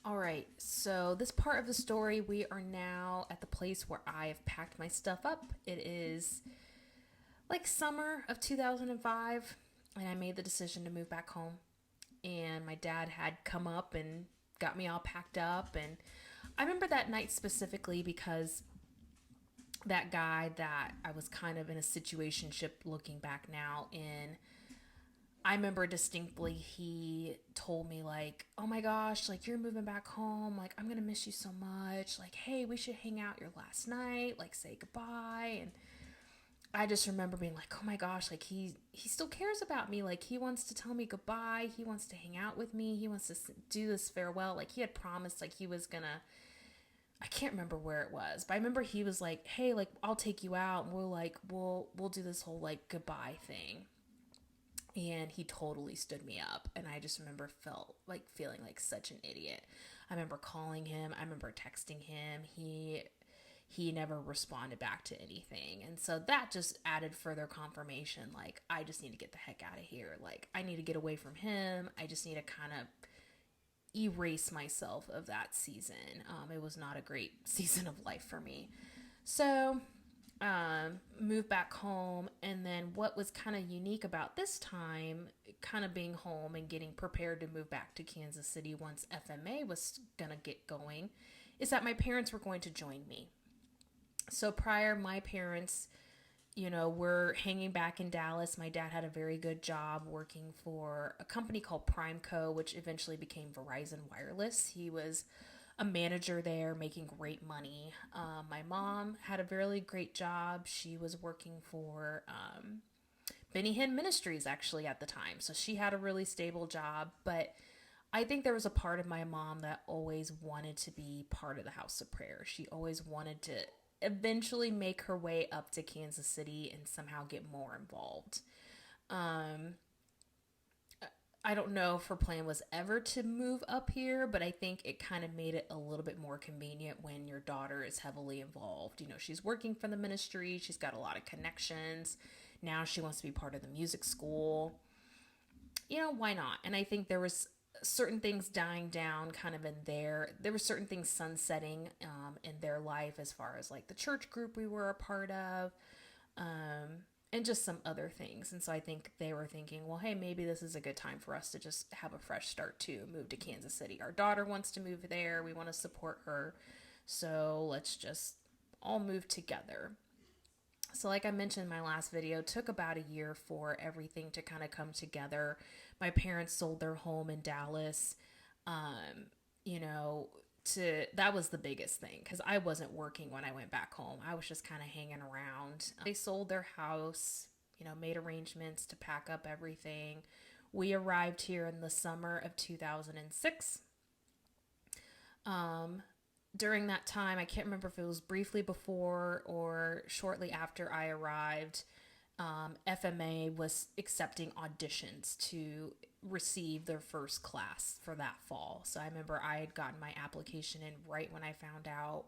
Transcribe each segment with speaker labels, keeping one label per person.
Speaker 1: All right, so this part of the story, we are now at the place where I have packed my stuff up. It is like summer of 2005, and I made the decision to move back home. And my dad had come up and got me all packed up. And I remember that night specifically because that guy that I was kind of in a situationship looking back now in, I remember distinctly he told me like, "Oh my gosh, like you're moving back home. Like I'm going to miss you so much. Like hey, we should hang out your last night, like say goodbye." And I just remember being like, "Oh my gosh, like he still cares about me. Like he wants to tell me goodbye. He wants to hang out with me. He wants to do this farewell. Like he had promised like he was going to, I can't remember where it was, but I remember he was like, "Hey, like I'll take you out and we'll do this whole like goodbye thing." And he totally stood me up, and I just remember felt like feeling like such an idiot. I remember calling him, I remember texting him. He never responded back to anything. And so that just added further confirmation like I just need to get the heck out of here. Like I need to get away from him. I just need to kind of erase myself of that season. It was not a great season of life for me. So moved back home. And then what was kind of unique about this time, kind of being home and getting prepared to move back to Kansas City once FMA was going to get going, is that my parents were going to join me. So prior, my parents, were hanging back in Dallas. My dad had a very good job working for a company called Primeco, which eventually became Verizon Wireless. He was a manager there, making great money. My mom had a really great job. She was working for Benny Hinn Ministries actually at the time. So she had a really stable job. But I think there was a part of my mom that always wanted to be part of the House of Prayer. She always wanted to eventually make her way up to Kansas City and somehow get more involved. Um, I don't know if her plan was ever to move up here, but I think it kind of made it a little bit more convenient when your daughter is heavily involved. She's working for the ministry, she's got a lot of connections. Now she wants to be part of the music school. Why not? And I think there was certain things dying down kind of in there were certain things sunsetting in their life as far as like the church group we were a part of, and just some other things. And so I think they were thinking, well, hey, maybe this is a good time for us to just have a fresh start too, move to Kansas City. Our daughter wants to move there. We want to support her. So let's just all move together. So, like I mentioned in my last video, it took about a year for everything to kind of come together. My parents sold their home in Dallas. Um, you know, to that was the biggest thing because I wasn't working when I went back home. I was just kind of hanging around. They sold their house, made arrangements to pack up everything. We arrived here in the summer of 2006. Um, During that time, I can't remember if it was briefly before or shortly after I arrived, FMA was accepting auditions to receive their first class for that fall. So I remember I had gotten my application in right when I found out.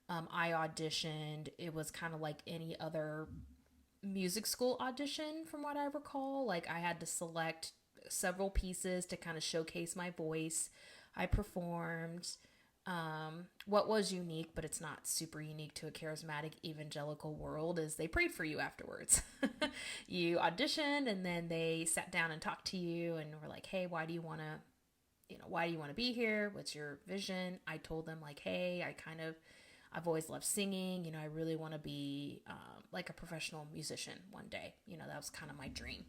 Speaker 1: I auditioned. It was kind of like any other music school audition, from what I recall. Like I had to select several pieces to kind of showcase my voice. I performed. What was unique, but it's not super unique to a charismatic evangelical world, is they prayed for you afterwards. You auditioned, and then they sat down and talked to you, and were like, "Hey, why do you want to be here? What's your vision?" I told them like, "Hey, I've always loved singing. I really want to be like a professional musician one day. That was kind of my dream."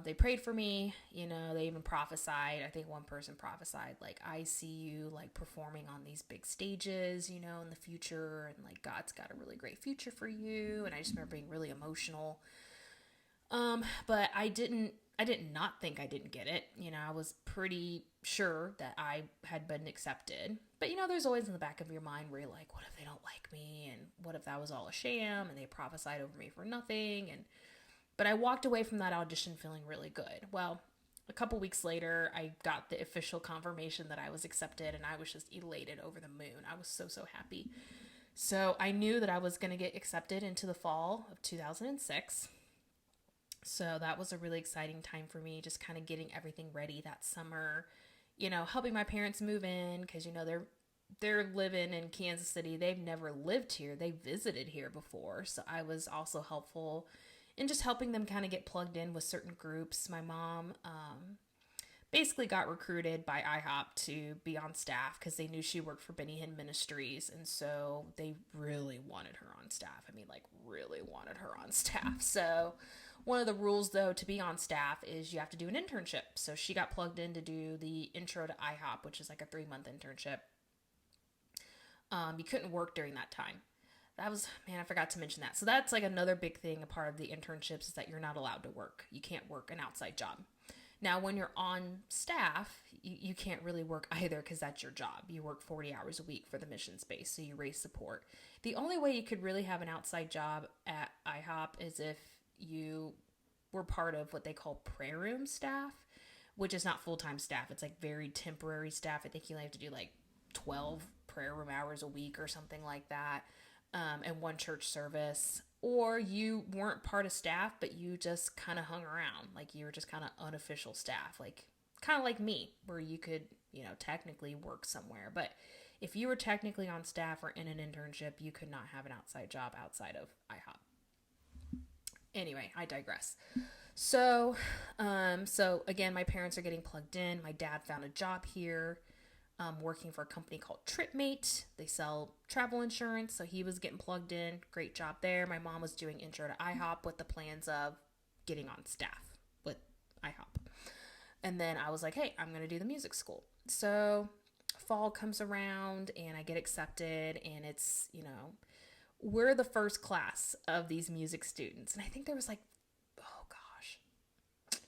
Speaker 1: They prayed for me, they even prophesied. I think one person prophesied, like, I see you like performing on these big stages, in the future, and like God's got a really great future for you. And I just remember being really emotional. But I did not think I didn't get it. I was pretty sure that I had been accepted. But there's always in the back of your mind where you're like, what if they don't like me? And what if that was all a sham and they prophesied over me for nothing? But I walked away from that audition feeling really good. Well, a couple weeks later, I got the official confirmation that I was accepted, and I was just elated over the moon. I was so, so happy. So I knew that I was going to get accepted into the fall of 2006. So that was a really exciting time for me, just kind of getting everything ready that summer, helping my parents move in because, they're living in Kansas City. They've never lived here. They visited here before. So I was also helpful in just helping them kind of get plugged in with certain groups. My mom basically got recruited by IHOP to be on staff because they knew she worked for Benny Hinn Ministries. And so they really wanted her on staff. I mean, like, really wanted her on staff. So one of the rules, though, to be on staff is you have to do an internship. So she got plugged in to do the intro to IHOP, which is like a 3-month internship. You couldn't work during that time. That was, man, I forgot to mention that. So that's like another big thing, a part of the internships is that you're not allowed to work. You can't work an outside job. Now, when you're on staff, you can't really work either because that's your job. You work 40 hours a week for the mission space, so you raise support. The only way you could really have an outside job at IHOP is if you were part of what they call prayer room staff, which is not full-time staff. It's like very temporary staff. I think you only have to do like 12 prayer room hours a week or something like that, and one church service. Or you weren't part of staff, but you just kind of hung around. Like you were just kind of unofficial staff, like kind of like me, where you could, technically work somewhere. But if you were technically on staff or in an internship, you could not have an outside job outside of IHOP. Anyway, I digress. So again, my parents are getting plugged in. My dad found a job here, working for a company called TripMate. They sell travel insurance, so he was getting plugged in. Great job there. My mom was doing intro to IHOP with the plans of getting on staff with IHOP. And then I was like, hey, I'm going to do the music school. So fall comes around and I get accepted, and it's, we're the first class of these music students. And I think there was like, oh gosh,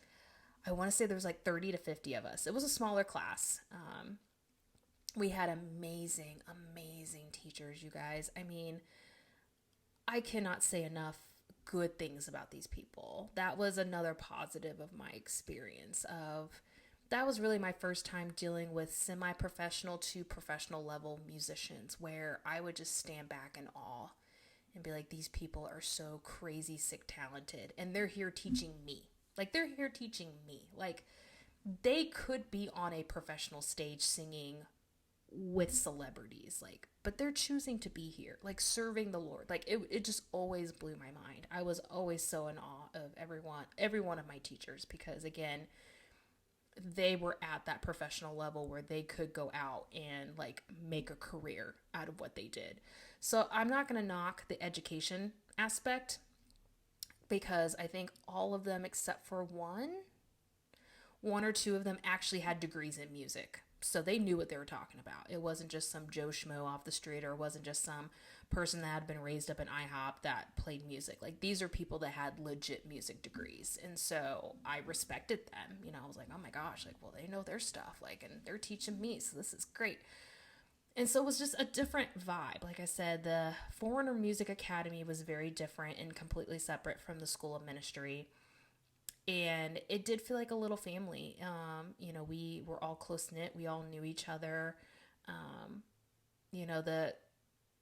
Speaker 1: I want to say there was like 30 to 50 of us. It was a smaller class. We had amazing, amazing teachers, you guys. I mean, I cannot say enough good things about these people. That was another positive of my experience that was really my first time dealing with semi-professional to professional level musicians, where I would just stand back in awe and be like, these people are so crazy, sick, talented. And they're here teaching me. Like, they could be on a professional stage singing with celebrities, but they're choosing to be here, serving the Lord. It just always blew my mind. I was always so in awe of every one of my teachers, because again, they were at that professional level where they could go out and make a career out of what they did. So I'm not going to knock the education aspect, because I think all of them except for one or two of them actually had degrees in music. So they knew what they were talking about. It wasn't just some Joe Schmo off the street, or it wasn't just some person that had been raised up in IHOP that played music. These are people that had legit music degrees. And so I respected them. I was like, oh my gosh, well, they know their stuff, and they're teaching me. So this is great. And so it was just a different vibe. Like I said, the Foreigner Music Academy was very different and completely separate from the School of Ministry. And it did feel like a little family. We were all close-knit. We all knew each other.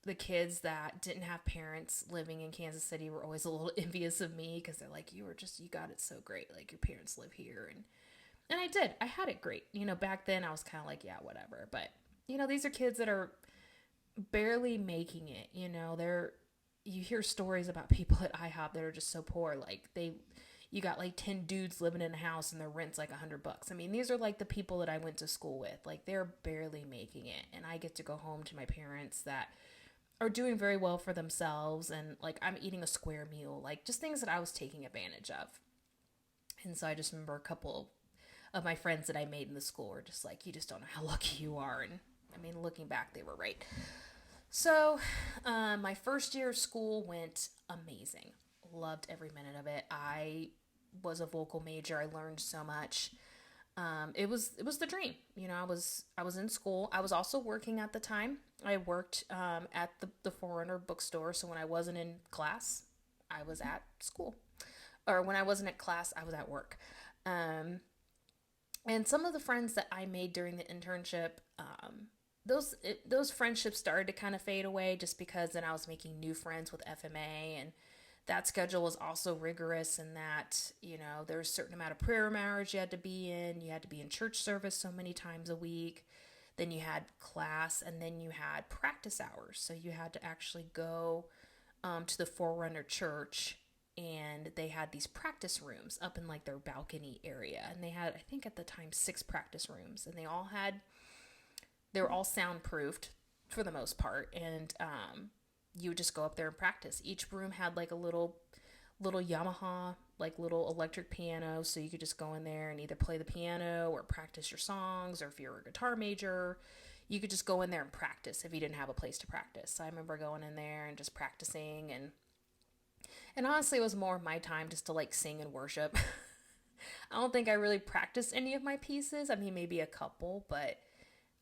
Speaker 1: The kids that didn't have parents living in Kansas City were always a little envious of me, because they're like, you got it so great. Your parents live here. And I did. I had it great. Back then I was kind of like, yeah, whatever. But, these are kids that are barely making it. You hear stories about people at IHOP that are just so poor. You got 10 dudes living in a house and their rent's $100. I mean, these are the people that I went to school with. They're barely making it. And I get to go home to my parents that are doing very well for themselves. And I'm eating a square meal, just things that I was taking advantage of. And so I just remember a couple of my friends that I made in the school were just like, you just don't know how lucky you are. And I mean, looking back, they were right. So my first year of school went amazing. Loved every minute of it. I was a vocal major. I learned so much. It was the dream. I was in school. I was also working at the time. I worked at the Foreigner bookstore. So when I wasn't in class, I was at school. Or when I wasn't at class, I was at work. And some of the friends that I made during the internship, those friendships started to kind of fade away, just because then I was making new friends with FMA, and That schedule was also rigorous in that, there was a certain amount of prayer marriage you had to be in. You had to be in church service so many times a week. Then you had class, and then you had practice hours. So you had to actually go to the Forerunner Church, and they had these practice rooms up in like their balcony area. And they had, I think at the time, 6 practice rooms, and they were all soundproofed for the most part. And you would just go up there and practice. Each room had like a little Yamaha, like little electric piano, so you could just go in there and either play the piano or practice your songs, or if you're a guitar major, you could just go in there and practice if you didn't have a place to practice. So I remember going in there and just practicing, and honestly, it was more of my time just to like sing and worship. I don't think I really practiced any of my pieces. I mean, maybe a couple, but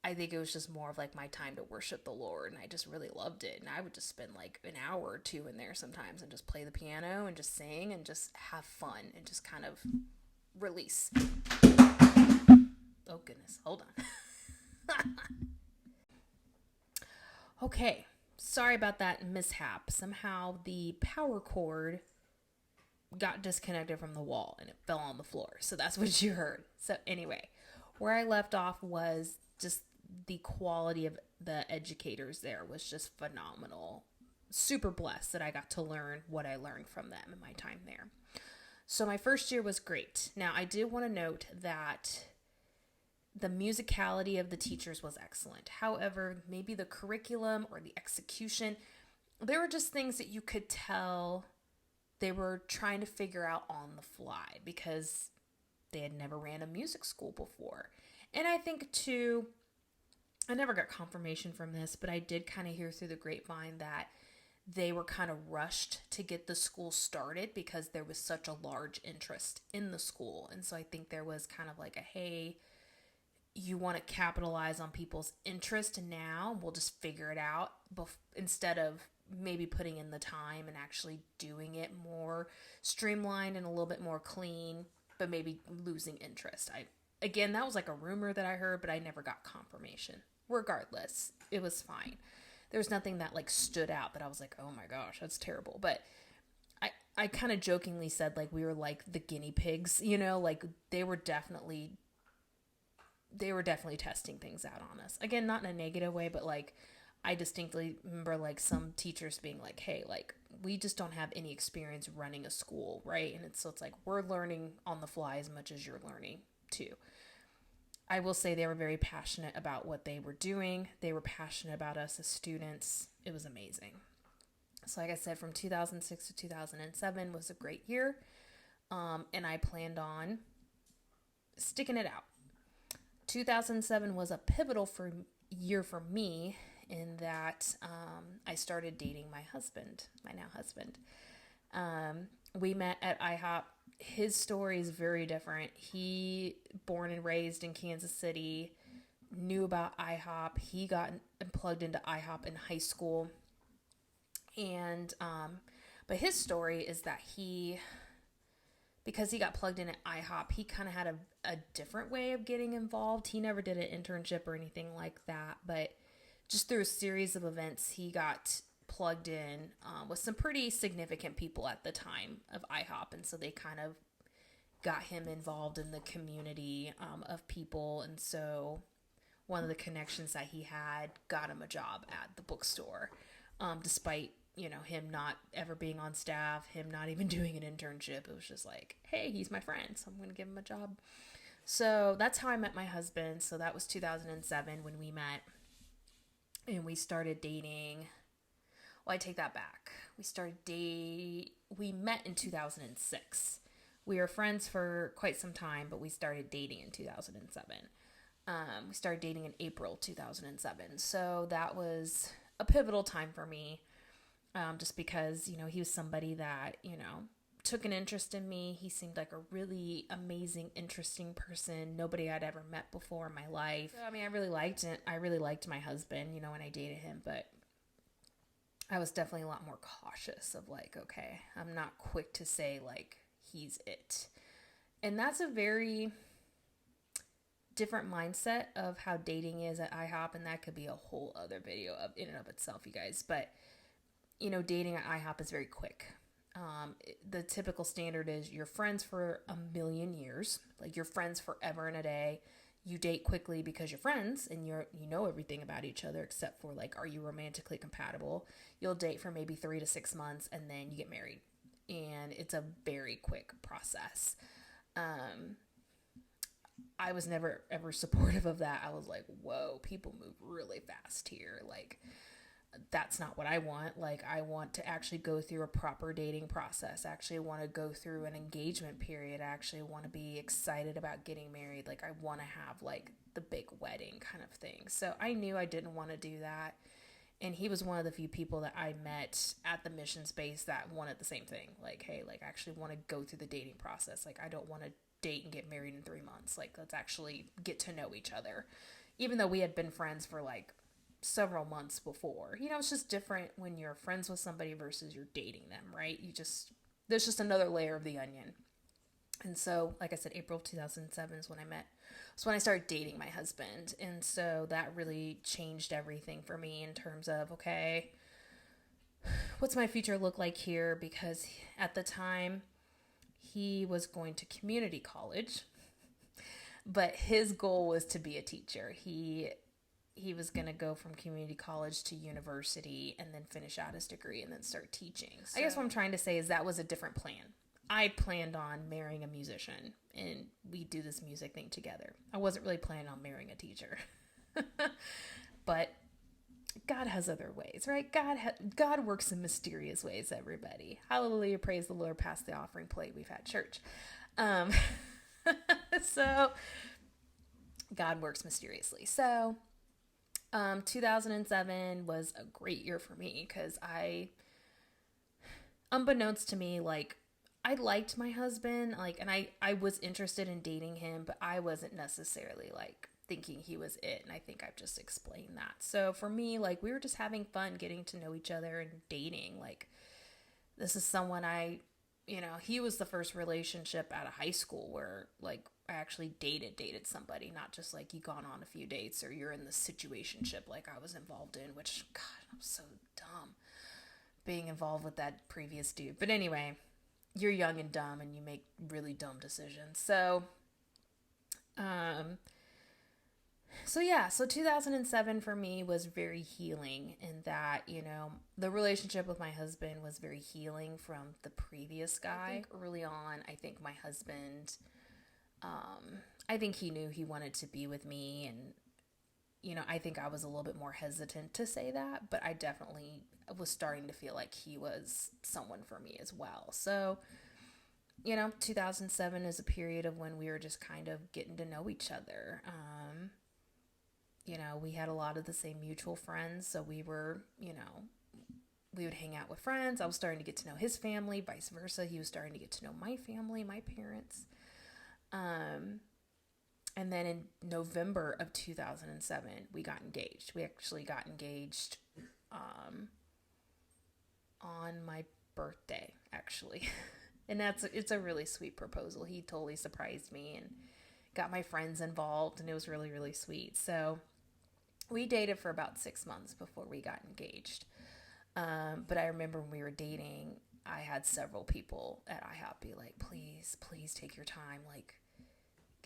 Speaker 1: I think it was just more of like my time to worship the Lord, and I just really loved it. And I would just spend like an hour or two in there sometimes and just play the piano and just sing and just have fun and just kind of release. Oh goodness, hold on. Okay, sorry about that mishap. Somehow the power cord got disconnected from the wall and it fell on the floor. So that's what you heard. So anyway, where I left off was just the quality of the educators there was just phenomenal. Super blessed that I got to learn what I learned from them in my time there. So my first year was great. Now, I did want to note that the musicality of the teachers was excellent. However, maybe the curriculum or the execution, there were just things that you could tell they were trying to figure out on the fly because they had never ran a music school before. And I think too, I never got confirmation from this, but I did kind of hear through the grapevine that they were kind of rushed to get the school started because there was such a large interest in the school. And so I think there was kind of like a, hey, you want to capitalize on people's interest now, we'll just figure it out instead of maybe putting in the time and actually doing it more streamlined and a little bit more clean, but maybe losing interest. Again, that was like a rumor that I heard, but I never got confirmation. Regardless, it was fine. There was nothing that like stood out that I was like, oh my gosh, that's terrible. But I kind of jokingly said like we were like the guinea pigs, like they were definitely testing things out on us. Again, not in a negative way, but like I distinctly remember like some teachers being like, hey, like we just don't have any experience running a school, right? And it's like we're learning on the fly as much as you're learning too. I will say they were very passionate about what they were doing. They were passionate about us as students. It was amazing. So like I said, from 2006 to 2007 was a great year. And I planned on sticking it out. 2007 was a pivotal year for me in that I started dating my now husband. We met at IHOP. His story is very different. He, born and raised in Kansas City, knew about IHOP. He got plugged into IHOP in high school. And, but his story is that because he got plugged in at IHOP, he kind of had a different way of getting involved. He never did an internship or anything like that, but just through a series of events, he got plugged in with some pretty significant people at the time of IHOP, and so they kind of got him involved in the community of people, and so one of the connections that he had got him a job at the bookstore, despite him not ever being on staff, him not even doing an internship. It was just like, hey, he's my friend, so I'm going to give him a job. So that's how I met my husband. So that was 2007 when we met, and we started dating. Well, I take that back. We met in 2006. We were friends for quite some time, but we started dating in 2007. We started dating in April 2007. So that was a pivotal time for me, just because, he was somebody that, took an interest in me. He seemed like a really amazing, interesting person. Nobody I'd ever met before in my life. So, I really liked it. I really liked my husband, when I dated him, but I was definitely a lot more cautious of like, okay, I'm not quick to say like, he's it. And that's a very different mindset of how dating is at IHOP. And that could be a whole other video in and of itself, you guys. But, dating at IHOP is very quick. The typical standard is you're friends for a million years, like you're friends forever and a day. You date quickly because you're friends and you know everything about each other except for like, are you romantically compatible? You'll date for maybe 3 to 6 months and then you get married, and it's a very quick process. I was never ever supportive of that. I was like, whoa, people move really fast here. Like, that's not what I want. Like, I want to actually go through a proper dating process. I actually want to go through an engagement period. I actually want to be excited about getting married. Like, I want to have like the big wedding kind of thing. So I knew I didn't want to do that. And he was one of the few people that I met at the mission space that wanted the same thing. Like, hey, like, I actually want to go through the dating process. Like, I don't want to date and get married in 3 months. Like, let's actually get to know each other. Even though we had been friends for like several months before. You know, it's just different when you're friends with somebody versus you're dating them, right? There's just another layer of the onion. And so, like I said, April of 2007 is when I met. So when I started dating my husband. And so that really changed everything for me in terms of, okay, what's my future look like here? Because at the time, he was going to community college, but his goal was to be a teacher. He was going to go from community college to university and then finish out his degree and then start teaching. So, I guess what I'm trying to say is that was a different plan. I planned on marrying a musician and we do this music thing together. I wasn't really planning on marrying a teacher. But God has other ways, right? God works in mysterious ways, everybody. Hallelujah, praise the Lord, pass the offering plate. We've had church. So God works mysteriously. So 2007 was a great year for me because unbeknownst to me, like, I liked my husband, like, and I was interested in dating him, but I wasn't necessarily like thinking he was it. And I think I've just explained that. So for me, like, we were just having fun getting to know each other and dating. Like, this is someone he was the first relationship out of high school where like I actually dated somebody, not just like you gone on a few dates or you're in the situationship like I was involved in, which, God, I'm so dumb being involved with that previous dude. But anyway, you're young and dumb and you make really dumb decisions. So 2007 for me was very healing in that, the relationship with my husband was very healing from the previous guy. I think early on, I think my husband, I think he knew he wanted to be with me, and, I think I was a little bit more hesitant to say that, but I definitely was starting to feel like he was someone for me as well. So, 2007 is a period of when we were just kind of getting to know each other. We had a lot of the same mutual friends, so we were, we would hang out with friends. I was starting to get to know his family, vice versa. He was starting to get to know my family, my parents. And then in November of 2007, we got engaged. We actually got engaged on my birthday, actually. And it's a really sweet proposal. He totally surprised me and got my friends involved, and it was really, really sweet. So we dated for about 6 months before we got engaged. But I remember when we were dating, I had several people at IHOP be like, please take your time. Like,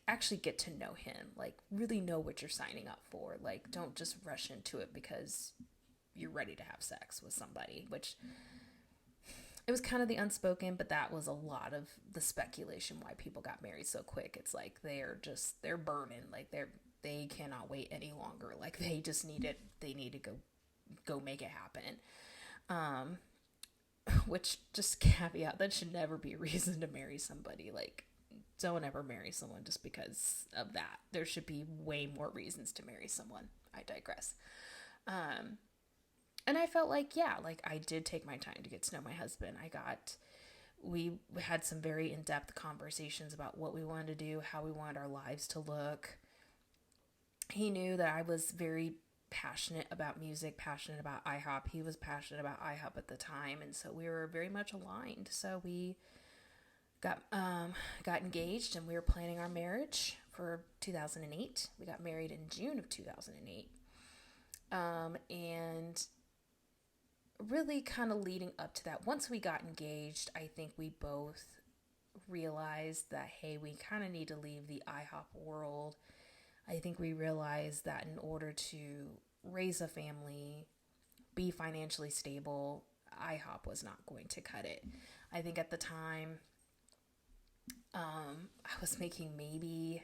Speaker 1: actually get to know him. Like, really know what you're signing up for. Like, don't just rush into it because you're ready to have sex with somebody, which it was kind of the unspoken, but that was a lot of the speculation why people got married so quick. It's like they're burning. Like, they cannot wait any longer. Like, they just need it. They need to go make it happen. Which, just caveat, that should never be a reason to marry somebody. Like, don't ever marry someone just because of that. There should be way more reasons to marry someone. I digress. And I felt like, I did take my time to get to know my husband. We had some very in-depth conversations about what we wanted to do, how we wanted our lives to look. He knew that I was very passionate about music, passionate about IHOP. He was passionate about IHOP at the time, and so we were very much aligned. So we got engaged, and we were planning our marriage for 2008. We got married in June of 2008. And really kind of leading up to that, once we got engaged, I think we both realized that, hey, we kind of need to leave the IHOP world. I think we realized that in order to raise a family, be financially stable, IHOP was not going to cut it. I think at the time, I was making maybe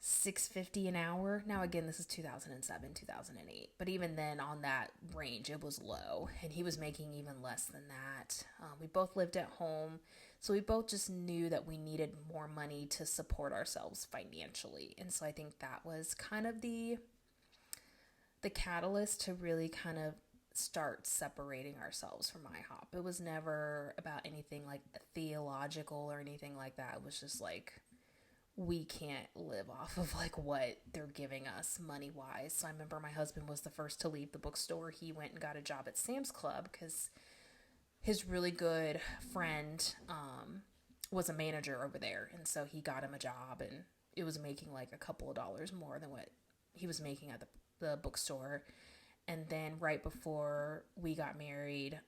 Speaker 1: $6.50 an hour. Now, again, this is 2007, 2008. But even then, on that range, it was low. And he was making even less than that. We both lived at home. So we both just knew that we needed more money to support ourselves financially. And so I think that was kind of the catalyst to really kind of start separating ourselves from IHOP. It was never about anything like theological or anything like that. It was just like, we can't live off of like what they're giving us money wise. So I remember my husband was the first to leave the bookstore. He went and got a job at Sam's Club because his really good friend was a manager over there. And so he got him a job, and it was making like a couple of dollars more than what he was making at the bookstore. And then right before we got married,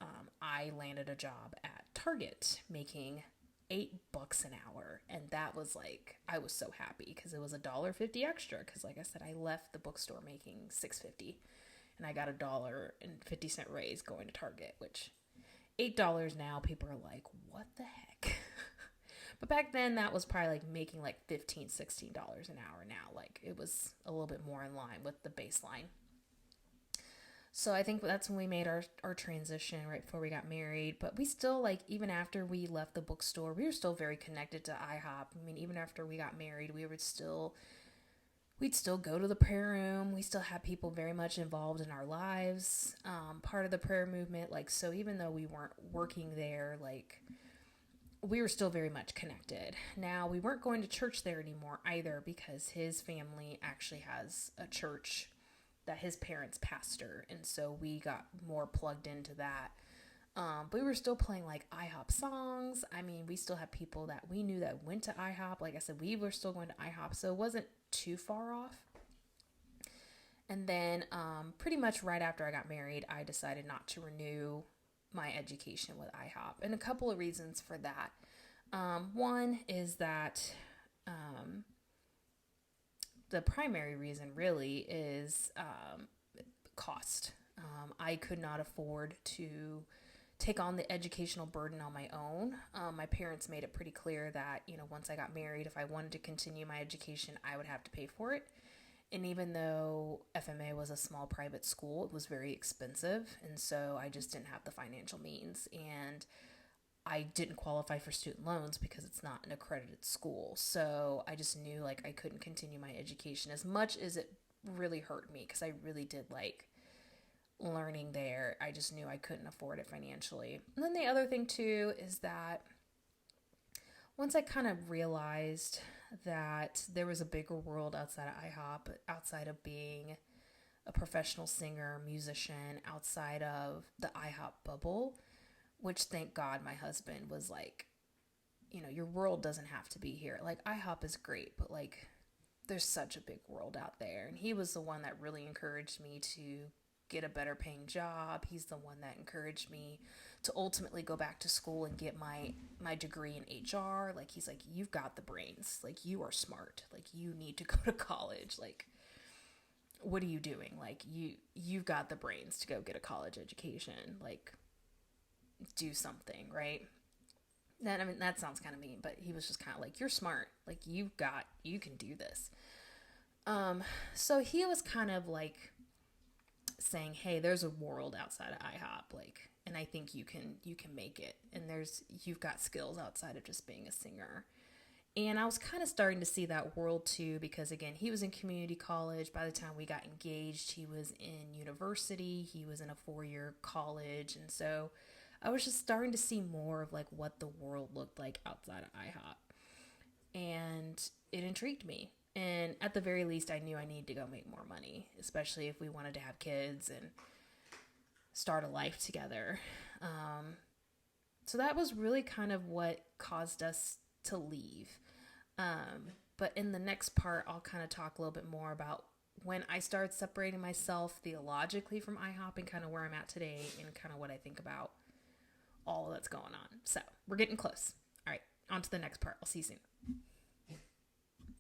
Speaker 1: I landed a job at Target making $8 an hour. And that was like, I was so happy because it was $1.50 extra. Because like I said, I left the bookstore making $6.50 and I got $1.50 raise going to Target, which $8 now, people are like, what the heck? But back then that was probably like making like $15, $16 an hour now. Like it was a little bit more in line with the baseline. So I think that's when we made our transition right before we got married. But we still, like, even after we left the bookstore, we were still very connected to IHOP. I mean, even after we got married, we'd still go to the prayer room. We still had people very much involved in our lives, part of the prayer movement. Like, so even though we weren't working there, like, we were still very much connected. Now, we weren't going to church there anymore either because his family actually has a church that his parents pastor, and so we got more plugged into that. But we were still playing like IHOP songs. I mean, we still had people that we knew that went to IHOP. Like I said, we were still going to IHOP, so it wasn't too far off. And then pretty much right after I got married, I decided not to renew my education with IHOP, and a couple of reasons for that. One is that the primary reason really is cost. I could not afford to take on the educational burden on my own. My parents made it pretty clear that, once I got married, if I wanted to continue my education, I would have to pay for it. And even though FMA was a small private school, it was very expensive. And so I just didn't have the financial means. And I didn't qualify for student loans because it's not an accredited school. So I just knew like I couldn't continue my education, as much as it really hurt me because I really did like learning there. I just knew I couldn't afford it financially. And then the other thing too is that once I kind of realized that there was a bigger world outside of IHOP, outside of being a professional singer, musician, outside of the IHOP bubble, which thank God my husband was like, your world doesn't have to be here. Like IHOP is great, but like there's such a big world out there. And he was the one that really encouraged me to get a better paying job. He's the one that encouraged me to ultimately go back to school and get my degree in HR. Like he's like, you've got the brains. Like you are smart. Like you need to go to college. Like what are you doing? Like you've got the brains to go get a college education. Like do something, right? That sounds kind of mean, but he was just kind of like, you're smart. Like you can do this. So he was kind of like saying, hey, there's a world outside of IHOP. Like, and I think you can make it. And you've got skills outside of just being a singer. And I was kind of starting to see that world too, because again, he was in community college. By the time we got engaged, he was in university. He was in a 4-year college. And so I was just starting to see more of like what the world looked like outside of IHOP. And it intrigued me. And at the very least, I knew I needed to go make more money, especially if we wanted to have kids and start a life together. So that was really kind of what caused us to leave. But in the next part, I'll kind of talk a little bit more about when I started separating myself theologically from IHOP and kind of where I'm at today and kind of what I think about all that's going on. So we're getting close. All right, on to the next part. I'll see you soon.